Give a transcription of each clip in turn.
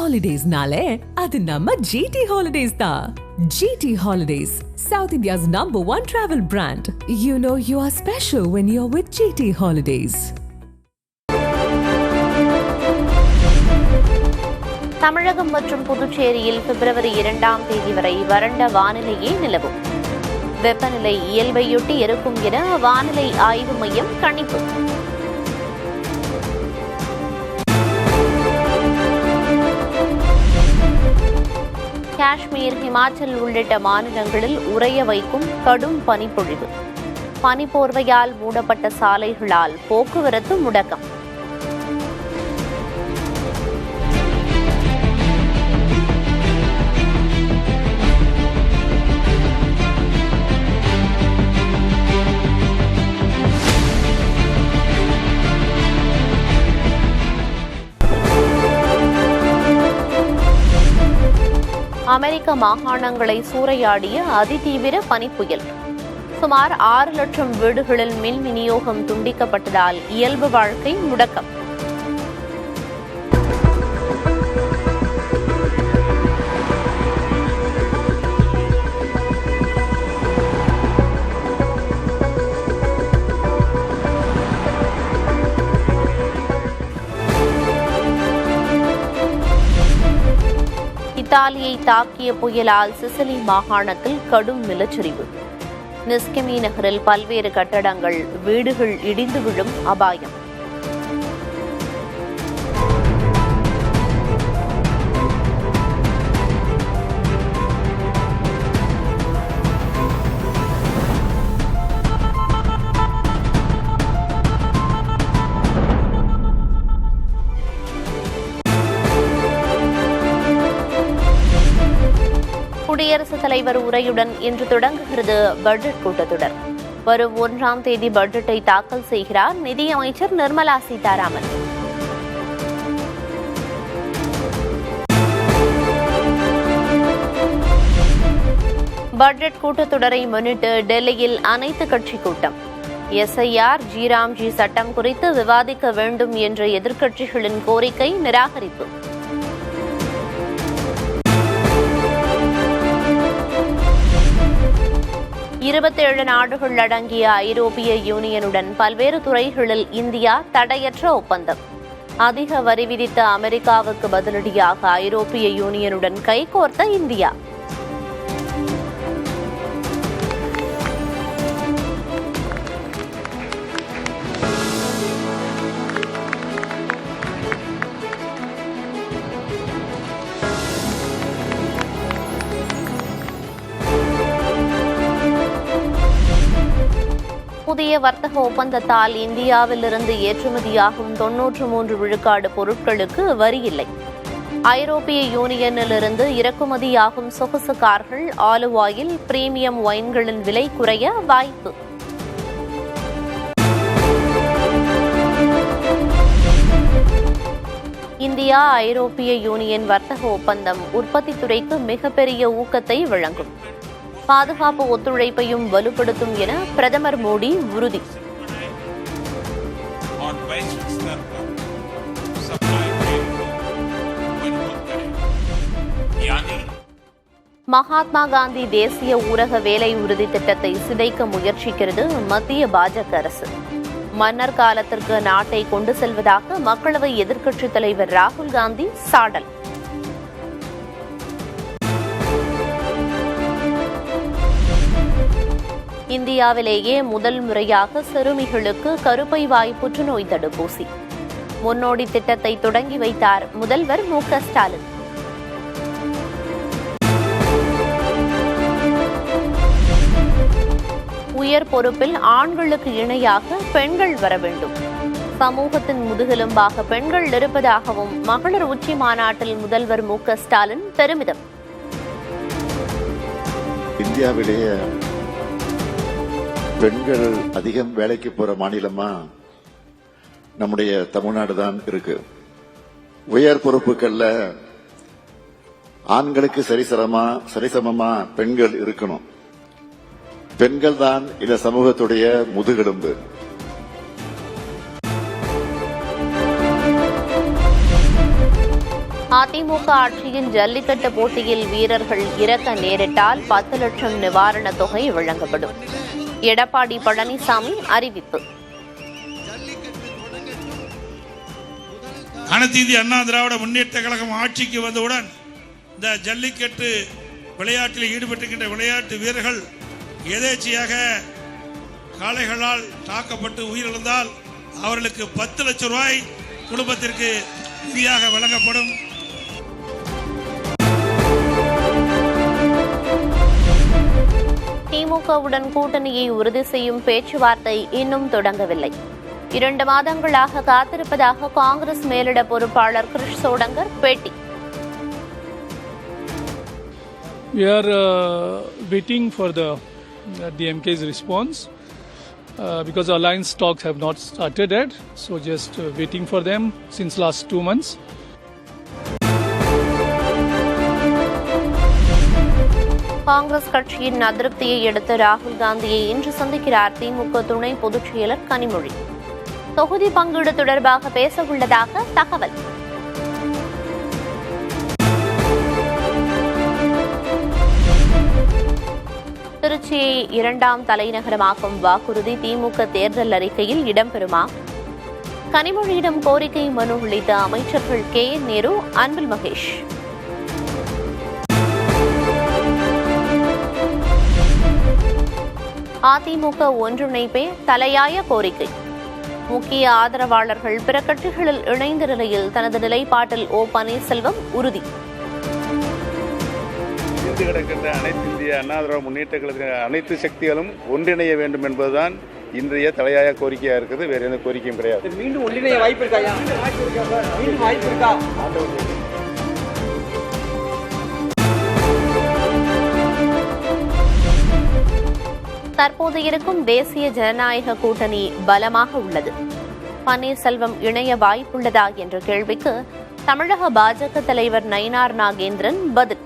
Holidays-nale, adu namma GT Holidays da. GT Holidays, South India's #1 travel brand. You know you are special when you're with GT Holidays. தமிழகம் மற்றும் புதுச்சேரியில் பிப்ரவரி 2ஆம் தேதி வரை வறண்ட வானிலையே நிலவும். வெப்பநிலை இயல்பையொட்டி இருக்கும் என வானிலை ஆய்வு மையம் கணிப்பு. காஷ்மீர், ஹிமாச்சல் உள்ளிட்ட மாநிலங்களில் உறைய வைக்கும் கடும் பனிப்பொழிவு. பனிப்போர்வையால் மூடப்பட்ட சாலைகளால் போக்குவரத்து முடக்கம். அமெரிக்க மாகாணங்களை சூறையாடிய அதிதீவிர பனிப்புயல். சுமார் 6 லட்சம் வீடுகளில் மின் விநியோகம் துண்டிக்கப்பட்டதால் இயல்பு வாழ்க்கை முடக்கம். இத்தாலியை தாக்கிய புயலால் சிசிலி மாகாணத்தில் கடும் நிலச்சரிவு. நிஸ்கெமி நகரில் பல்வேறு கட்டடங்கள், வீடுகள் இடிந்து விழும் அபாயம். குடியரசுத் தலைவர் உரையுடன் இன்று தொடங்குகிறது பட்ஜெட் கூட்டத்தொடர். வரும் 1ஆம் தேதி பட்ஜெட்டை தாக்கல் செய்கிறார் நிதியமைச்சர் நிர்மலா சீதாராமன். பட்ஜெட் கூட்டத்தொடரை முன்னிட்டு டெல்லியில் அனைத்து கட்சி கூட்டம். SIR, ஜி சட்டம் குறித்து விவாதிக்க வேண்டும் என்ற எதிர்க்கட்சிகளின் கோரிக்கை நிராகரிப்பு. இருபத்தேழு நாடுகள் அடங்கிய ஐரோப்பிய யூனியனுடன் பல்வேறு துறைகளில் இந்தியா தடையற்ற ஒப்பந்தம். அதிக வரி விதித்த அமெரிக்காவுக்கு பதிலடியாக ஐரோப்பிய யூனியனுடன் கைகோர்த்த இந்தியா. புதிய வர்த்தக ஒப்பந்தத்தால் இந்தியாவிலிருந்து ஏற்றுமதியாகும் 93 விழுக்காடு பொருட்களுக்கு வரி இல்லை. ஐரோப்பிய யூனியனிலிருந்து இறக்குமதியாகும் சொகுசு கார்கள், ஆலிவ் ஆயில், பிரீமியம் ஒயின்களின் விலை குறைய வாய்ப்பு. இந்தியா ஐரோப்பிய யூனியன் வர்த்தக ஒப்பந்தம் உற்பத்தித் துறைக்கு மிகப்பெரிய ஊக்கத்தை வழங்கும். பாதுகாப்பு ஒத்துழைப்பையும் வலுப்படுத்தும் என பிரதமர் மோடி உறுதி. மகாத்மா காந்தி தேசிய ஊரக வேலை உறுதி திட்டத்தை சிதைக்க முயற்சிக்கிறது மத்திய பாஜக அரசு. மன்னர் காலத்திற்கு நாட்டை கொண்டு செல்வதாக மக்களவை எதிர்க்கட்சித் தலைவர் ராகுல் காந்தி சாடல். இந்தியாவிலேயே முதல் முறையாக சிறுமிகளுக்கு கருப்பை வாய் புற்றுநோய் தடுப்பூசி. முன்னோடி திட்டத்தை தொடங்கி வைத்தார் முதல்வர் மு.க. ஸ்டாலின். உயர் பொறுப்பில் ஆண்களுக்கு இணையாக பெண்கள் வர வேண்டும். சமூகத்தின் முதுகெலும்பாக பெண்கள் இருப்பதாகவும் மகளிர் உச்சி மாநாட்டில் முதல்வர் மு.க. ஸ்டாலின் பெருமிதம். இந்தியாவிலேயே பெண்கள் அதிகம் வேலைக்கு போற மாநிலமா நம்முடைய தமிழ்நாடு தான் இருக்கு. உயர் பொறுப்புகள்ல ஆண்களுக்கு சரிசமமா பெண்கள் இருக்கணும். பெண்கள் தான் இந்த சமூகத்துடைய முதுகெலும்பு. அதிமுக ஆட்சியின் ஜல்லிக்கட்டு போட்டியில் வீரர்கள் இறக்க நேரிட்டால் 10 லட்சம் நிவாரணத் தொகை வழங்கப்படும். எடப்பாடி பழனிசாமி அறிவிப்பு. அனைத்து இந்திய அண்ணா திராவிட முன்னேற்ற கழகம் ஆட்சிக்கு வந்தவுடன் இந்த ஜல்லிக்கட்டு விளையாட்டில் ஈடுபட்டுகின்ற விளையாட்டு வீரர்கள் எதேச்சையாக காளைகளால் தாக்கப்பட்டு உயிரிழந்தால் அவர்களுக்கு 10 லட்சம் ரூபாய் குடும்பத்திற்கு நிதியாக வழங்கப்படும். திமுகவுடன் கூட்டணியை உறுதி செய்யும் பேச்சுவார்த்தை இன்னும் தொடங்கவில்லை. 2 மாதங்களாக காத்திருப்பதாக காங்கிரஸ் மேலிட பொறுப்பாளர் கிரிஷ் சோடங்கர் பேட்டி. We are waiting for the DMK's response because alliance talks have not started yet. So just waiting for them since last 2 months. Congress கட்சியின் அதிருப்தியை அடுத்து ராகுல் காந்தியை இன்று சந்திக்கிறார் திமுக துணை பொதுச் செயலர் கனிமொழி. தொகுதி பங்கீடு தொடர்பாக பேச உள்ளதாக தகவல். திருச்சியை 2ஆம் தலைநகரமாக்கும் வாக்குறுதி திமுக தேர்தல் அறிக்கையில் இடம்பெறுமா? கனிமொழியிடம் கோரிக்கை மனு அளித்த அமைச்சர்கள் KN நேரு, அன்பில் மகேஷ். அதிமுக ஒன்றிணைப்பே தலையாய கோரிக்கை. முக்கிய ஆதரவாளர்கள் பிற கட்சிகளில் இணைந்த நிலையில் தனது நிலைப்பாட்டில் ஓ பன்னீர்செல்வம் உறுதி. கிடக்கின்ற அனைத்து இந்திய அண்ணா திராவிட முன்னேற்ற கழகத்தின் அனைத்து சக்திகளும் ஒன்றிணைய வேண்டும் என்பதுதான் இன்றைய தலையாய கோரிக்கையா இருக்குது. வேற எந்த கோரிக்கையும் கிடையாது. மீண்டும் ஒன்றிணைய வாய்ப்பு இருக்கா? மீண்டும் வாய்ப்பு இருக்கா? தற்போது இருக்கும் தேசிய ஜனநாயக கூட்டணி பலமாக உள்ளது. பன்னீர்செல்வம் இணைய வாய்ப்புள்ளதா என்ற கேள்விக்கு தமிழக பாஜக தலைவர் நயினார் நாகேந்திரன் பதில்.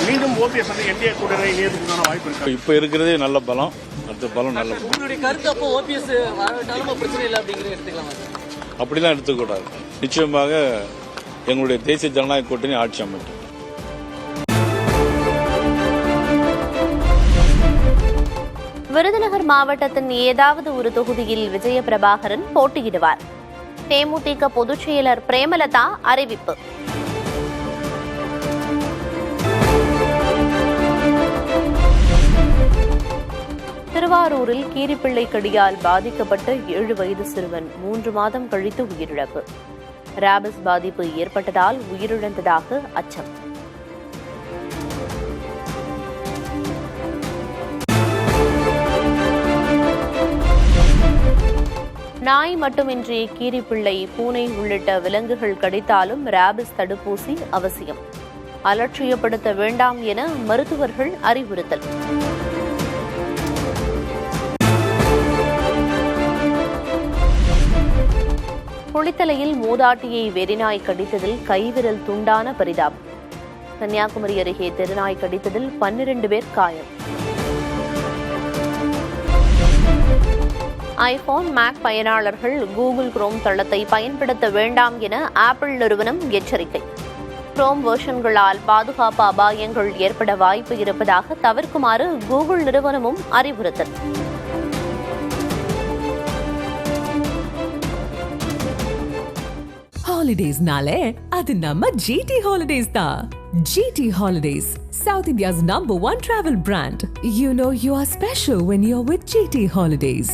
மீண்டும் ஓபிஎஸ் என்டிஏ கூட்டணி இணையத்துக்கான வாய்ப்பு இருக்கு. இப்போ இருக்கிறதே நல்ல பலம், அடுத்த பலம் நல்ல பலம். உங்களுடைய கருத்து அப்போ ஓபிஎஸ் வரவிட்டாலும் பிரச்சனை இல்லை அப்படிங்கிறத எடுத்துக்கலாம்? அப்படிலாம் எடுத்துக்கூடாது. நிச்சயமாக எங்களுடைய தேசிய ஜனநாயக கூட்டணி ஆட்சி அமைக்கும். விருதுநகர் மாவட்டத்தின் ஏதாவது ஒரு தொகுதியில் விஜய பிரபாகரன் போட்டியிடுவார். தேமுதிக பொதுச் செயலர் பிரேமலதா அறிவிப்பு. திருவாரூரில் கீரிப்பிள்ளை கடியால் பாதிக்கப்பட்ட 7 வயது சிறுவன் 3 மாதம் கழித்து உயிரிழப்பு. ராபிஸ் பாதிப்பு ஏற்பட்டதால் உயிரிழந்ததாக அச்சம். நாய் மட்டுமின்றி கீரிப்பிள்ளை, பூனை உள்ளிட்ட விலங்குகள் கடித்தாலும் ராபிஸ் தடுப்பூசி அவசியம். அலட்சியப்படுத்த வேண்டாம் என மருத்துவர்கள் அறிவுறுத்தல். குளித்தலையில் மூதாட்டியை வெறிநாய் கடித்ததில் கைவிரல் துண்டான பரிதாபம். கன்னியாகுமரி அருகே தெருநாய் கடித்ததில் 12 பேர் காயம். ஐபோன், மேக் பயனாளர்கள் கூகுள் குரோம் தளத்தை பயன்படுத்த வேண்டாம் என ஆப்பிள் நிறுவனம் எச்சரிக்கை. குரோம் வெர்ஷன்களால் பாதுகாப்பு அபாயங்கள் ஏற்பட வாய்ப்பு இருப்பதாக தவிர்க்குமாறு கூகுள் நிறுவனமும் அறிவுறுத்தல். ஹாலிடேஸ்னாலே அது நம்ம GT Holidays தான். GT Holidays, South India's #1 travel brand. You know you are special when you're with GT Holidays.